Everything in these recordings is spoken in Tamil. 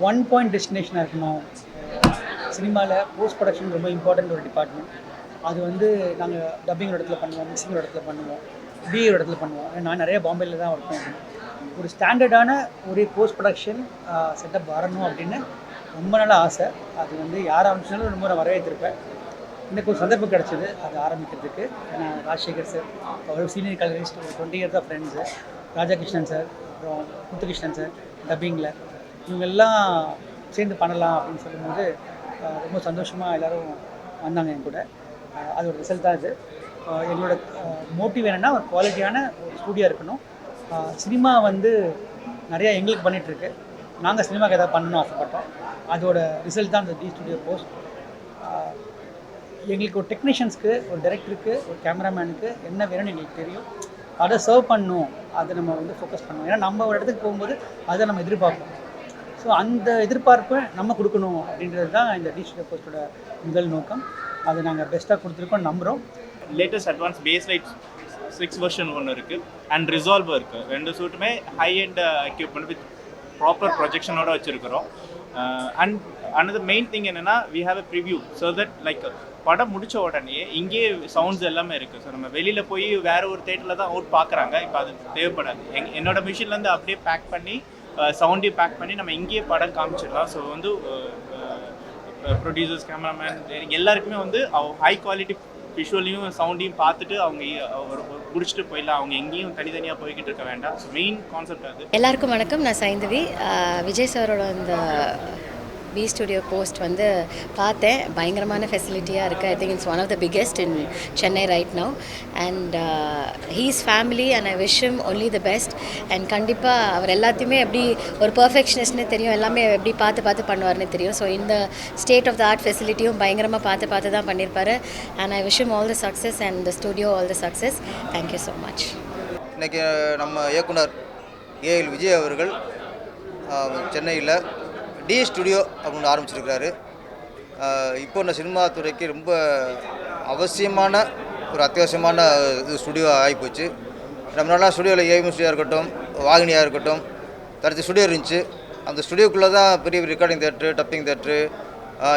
ஒன் பாயிண்ட் டெஸ்டினேஷனாக இருக்கணும். சினிமாவில் போஸ்ட் ப்ரொடக்ஷன் ரொம்ப இம்பார்ட்டண்ட் ஒரு டிபார்ட்மெண்ட். அது வந்து நாங்கள் டப்பிங் இடத்துல பண்ணுவோம், மிக்சிங் இடத்துல பண்ணுவோம், பிஏ இடத்துல பண்ணுவோம். நான் நிறைய பாம்பேயில் தான் ஒர்க் பண்ணுவேன். ஒரு ஸ்டாண்டர்டான ஒரு போஸ்ட் ப்ரொடக்ஷன் செட்டப் வரணும் அப்படின்னு ரொம்ப நல்ல ஆசை. அது வந்து யார் ஆரம்பிச்சாலும் ரொம்ப நான் வரவேற்றிருப்பேன். எனக்கு ஒரு சந்தர்ப்பம் கிடச்சிது அது ஆரம்பிக்கிறதுக்கு. ஏன்னா ராஜசேகர் சார் அவர் சீனியர் கலரிஸ்ட், ஒரு 20 years of friends. Rajakrishnan sir, அப்புறம் முத்துகிருஷ்ணன் சார் டப்பிங்கில், இவங்கெல்லாம் சேர்ந்து பண்ணலாம் அப்படின்னு சொல்லும்போது ரொம்ப சந்தோஷமாக எல்லோரும் வந்தாங்க என் கூட. அதோட ரிசல்ட் தான் இது. எங்களோட மோட்டிவ் என்னென்னா ஒரு குவாலிட்டியான ஒரு ஸ்டூடியோ இருக்கணும். சினிமா வந்து நிறையா எங்களுக்கு பண்ணிகிட்ருக்கு. நாங்கள் சினிமாவுக்கு எதாவது பண்ணணும்னு ஆசைப்பட்டோம். அதோட ரிசல்ட் தான் இந்த டி ஸ்டுடியோ போஸ்ட். எங்களுக்கு ஒரு டெக்னீஷியன்ஸ்க்கு, ஒரு டைரக்டருக்கு, ஒரு கேமராமேனுக்கு என்ன வேணும்னு எங்களுக்கு தெரியும். அதை சர்வ் பண்ணணும், அதை நம்ம வந்து ஃபோக்கஸ் பண்ணணும். ஏன்னா நம்ம ஒரு இடத்துக்கு போகும்போது அதை நம்ம எதிர்பார்ப்போம். ஸோ அந்த எதிர்பார்ப்பை நம்ம கொடுக்கணும் அப்படின்றது தான் இந்த டி ஸ்டுடியோ போஸ்ட்டோட முதல் நோக்கம். அதை நாங்கள் பெஸ்ட்டாக கொடுத்துருக்கோம் நம்புகிறோம். Latest advance base light 6 version ஒன்று இருக்குது அண்ட் ரிசால்வர் இருக்குது. 2 சூட்டுமே high end equipment with proper ப்ரொஜெக்ஷனோட வச்சுருக்கிறோம். அண்ட் அனதர் மெயின் திங் என்னென்னா we have a preview so that like படம் முடித்த உடனே இங்கேயே சவுண்ட்ஸ் எல்லாமே இருக்குது. ஸோ நம்ம வெளியில் போய் வேறு ஒரு தேட்டரில் தான் அவுட் பார்க்குறாங்க. இப்போ அது தேவைப்படாது. என்னோட மிஷின்லேருந்து அப்படியே பேக் பண்ணி சவுண்டையும் பேக் பண்ணி நம்ம இங்கேயே படம் காமிச்சிடலாம். ஸோ வந்து ப்ரொடியூசர்ஸ், கேமராமேன் எல்லாருக்குமே வந்து ஹை குவாலிட்டி விஷுவலையும் சவுண்டையும் பார்த்துட்டு அவங்க முடிச்சுட்டு போயிடலாம். அவங்க எங்கேயும் தனித்தனியாக போய்கிட்டு இருக்க வேண்டாம். ஸோ மெயின் கான்செப்ட் அது. எல்லாருக்கும் வணக்கம். நான் சைந்தவி. விஜய் சாரோட இந்த பி ஸ்டுடியோ போஸ்ட் வந்து பார்த்தேன். பயங்கரமான ஃபெசிலிட்டியாக இருக்குது. I think it's one of the biggest in Chennai right now. And his family and I wish him only the best. And கண்டிப்பாக அவர் எல்லாத்தையுமே எப்படி ஒரு பர்ஃபெக்ஷனிஸ்ட்னு தெரியும், எல்லாமே எப்படி பார்த்து பண்ணுவார்னு தெரியும். ஸோ இந்த ஸ்டேட் ஆஃப் த ஆர்ட் ஃபெசிலிட்டியும் பயங்கரமாக பார்த்து தான் பண்ணியிருப்பார். And I wish him all the success and the studio all the success. Thank you so much. இன்றைக்கி நம்ம இயக்குனர் ஏஎல் விஜய் அவர்கள் சென்னையில் டி ஸ்டுடியோ அப்படின்னு ஆரம்பிச்சிருக்கிறாரு. இப்போ இந்த சினிமா துறைக்கு ரொம்ப அவசியமான ஒரு அத்தியாவசியமான இது ஸ்டுடியோ ஆகிப்போச்சு. நம்ம நல்லா ஸ்டுடியோவில் ஏஎம் ஸ்டுடியோ இருக்கட்டும், வாகினியாக இருக்கட்டும், தடுத்து ஸ்டுடியோ இருந்துச்சு. அந்த ஸ்டுடியோக்குள்ளே தான் பெரிய recording theatre, dubbing theatre,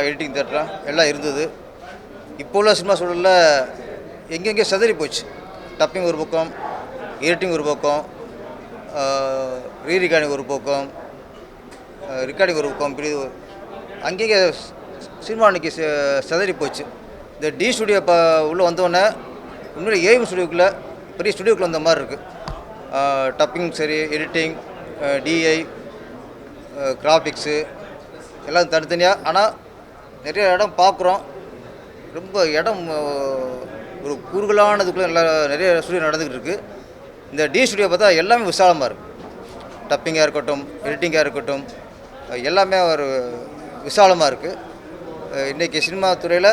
editing theatre எல்லாம் இருந்தது. இப்போ உள்ள சினிமா சூழலில் எங்கெங்கே சிதறி போச்சு. டப்பிங் ஒரு பக்கம், எடிட்டிங் ஒரு பக்கம், ரீரிகார்டிங் ஒரு பக்கம், ரெக்கார்டிங் ஒரு பக்கம், இப்படி அங்கேயே சினிமா அன்றைக்கி சிதறி போச்சு. இந்த டி ஸ்டுடியோ இப்போ உள்ளே வந்தோடனே உண்மையிலே ஏஎம் ஸ்டுடியோக்குள்ளே பெரிய ஸ்டுடியோக்குள்ளே வந்த மாதிரி இருக்குது. டப்பிங் சரி, எடிட்டிங், டிஐ, கிராஃபிக்ஸு எல்லாம் தனித்தனியாக. ஆனால் நிறைய இடம் பார்க்குறோம். ரொம்ப இடம் ஒரு குறுகலானதுக்குள்ளே நிறைய ஸ்டுடியோ நடந்துக்கிட்டு இருக்குது. இந்த டி ஸ்டுடியோ பார்த்தா எல்லாமே விசாலமாக இருக்குது. டப்பிங்காக இருக்கட்டும், எடிட்டிங்காக இருக்கட்டும், எல்லாமே ஒரு விசாலமாக இருக்குது. இன்றைக்கி சினிமா துறையில்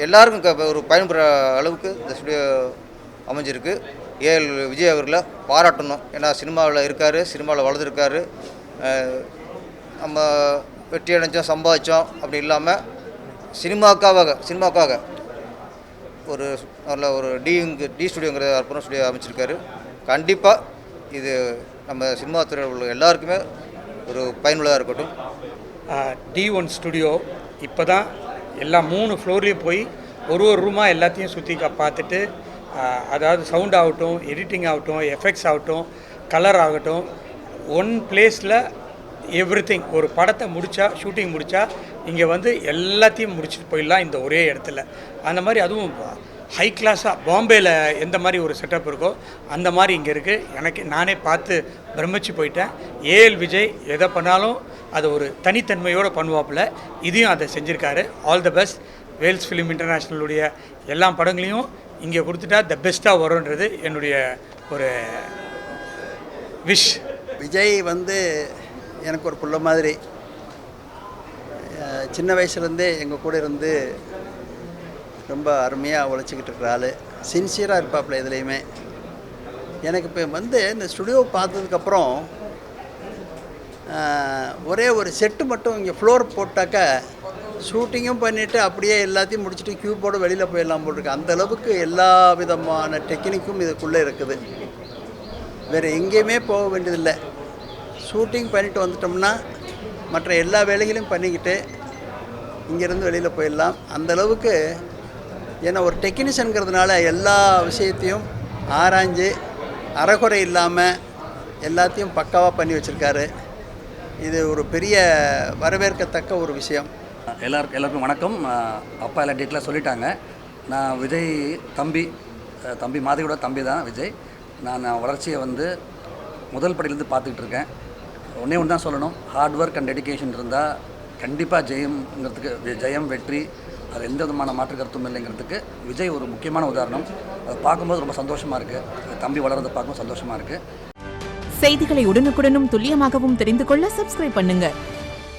எல்லாருக்கும் ஒரு பயன்படுற அளவுக்கு இந்த ஸ்டுடியோ அமைஞ்சிருக்கு. ஏஎல் விஜய் அவர்களை பாராட்டணும். ஏன்னா சினிமாவில் இருக்கார், சினிமாவில் வளர்ந்துருக்காரு. நம்ம வெற்றி அடைஞ்சோம், சம்பாதிச்சோம் அப்படி இல்லாமல் சினிமாவுக்காக ஒரு நல்ல ஒரு டி ஸ்டுடியோங்கிற அற்புதம் ஸ்டுடியோ அமைச்சிருக்காரு. கண்டிப்பாக இது நம்ம சினிமா துறையில் உள்ள எல்லாருக்குமே ஒரு பயனுள்ளதாக இருக்கட்டும். D1 ஸ்டுடியோ இப்போ தான் எல்லா 3 ஃப்ளோர்லேயும் போய் ஒரு ரூமாக எல்லாத்தையும் சுற்றி பார்த்துட்டு, அதாவது சவுண்ட் ஆகட்டும், எடிட்டிங் ஆகட்டும், எஃபெக்ட்ஸ் ஆகட்டும், கலர் ஆகட்டும், ஒன் பிளேஸில் எவ்ரிதிங். ஒரு படத்தை ஷூட்டிங் முடித்தா இங்கே வந்து எல்லாத்தையும் முடிச்சுட்டு போயிடலாம் இந்த ஒரே இடத்துல. அந்த மாதிரி அதுவும் ஹை கிளாஸாக பாம்பேயில் எந்த மாதிரி ஒரு செட்டப் இருக்கோ அந்த மாதிரி இங்கே இருக்குது. நானே பார்த்து பிரமிச்சு போயிட்டேன். ஏஎல் விஜய் எதை பண்ணாலும் அது ஒரு தனித்தன்மையோடு பண்ணுவாப்பில். இதையும் அதை செஞ்சுருக்காரு. All the best. Vels film இன்டர்நேஷ்னலுடைய எல்லா படங்களையும் இங்கே கொடுத்துட்டா த பெஸ்ட்டாக வரும்ன்றது என்னுடைய ஒரு விஷ். விஜய் வந்து எனக்கு ஒரு புள்ள மாதிரி. சின்ன வயசுலேருந்தே எங்கள் கூட இருந்து ரொம்ப அருமையாக உழைச்சிக்கிட்டு இருக்கிற ஆள். சின்சியராக இருப்பாப்புல எதுலேயுமே. எனக்கு இப்போ வந்து இந்த ஸ்டுடியோ பார்த்ததுக்கப்புறம் ஒரே ஒரு செட்டு மட்டும் இங்கே ஃப்ளோர் போட்டாக்கா ஷூட்டிங்கும் பண்ணிவிட்டு அப்படியே எல்லாத்தையும் முடிச்சுட்டு க்யூப்போடு வெளியில் போயிடலாம் போட்டிருக்கு. அந்தளவுக்கு எல்லா விதமான டெக்னிக்கும் இதுக்குள்ளே இருக்குது. வேறு எங்கேயுமே போக வேண்டியதில்லை. ஷூட்டிங் பண்ணிட்டு வந்துட்டோம்னா மற்ற எல்லா வேலைகளையும் பண்ணிக்கிட்டு இங்கேருந்து வெளியில் போயிடலாம். அந்தளவுக்கு ஏன்னா ஒரு டெக்னீஷியனுங்கிறதுனால எல்லா விஷயத்தையும் ஆராய்ஞ்சு அறகுறை இல்லாமல் எல்லாத்தையும் பக்காவாக பண்ணி வச்சுருக்காரு. இது ஒரு பெரிய வரவேற்கத்தக்க ஒரு விஷயம். எல்லாருக்கும் வணக்கம். அப்பா எல்லா டீட்டெயிலாக சொல்லிட்டாங்க. நான் விஜய் தம்பி மாதிரியோட தம்பி தான் விஜய். நான் வளர்ச்சியை வந்து முதல் படியிலேருந்து பார்த்துக்கிட்டு இருக்கேன். ஒன்றே ஒன்று தான் சொல்லணும், ஹார்ட் ஒர்க் அண்ட் டெடிகேஷன் இருந்தால் கண்டிப்பாக ஜெயம் வெற்றி அது எந்த விதமான மாற்று கருத்தும் இல்லைங்கிறதுக்கு விஜய் ஒரு முக்கியமான உதாரணம். அதை பார்க்கும்போது ரொம்ப சந்தோஷமாக இருக்குது. தம்பி வளர்றதை பார்க்கும்போது சந்தோஷமாக இருக்குது. செய்திகளை உடனுக்குடனும் துல்லியமாகவும் தெரிந்து கொள்ள சப்ஸ்கிரைப் பண்ணுங்கள்.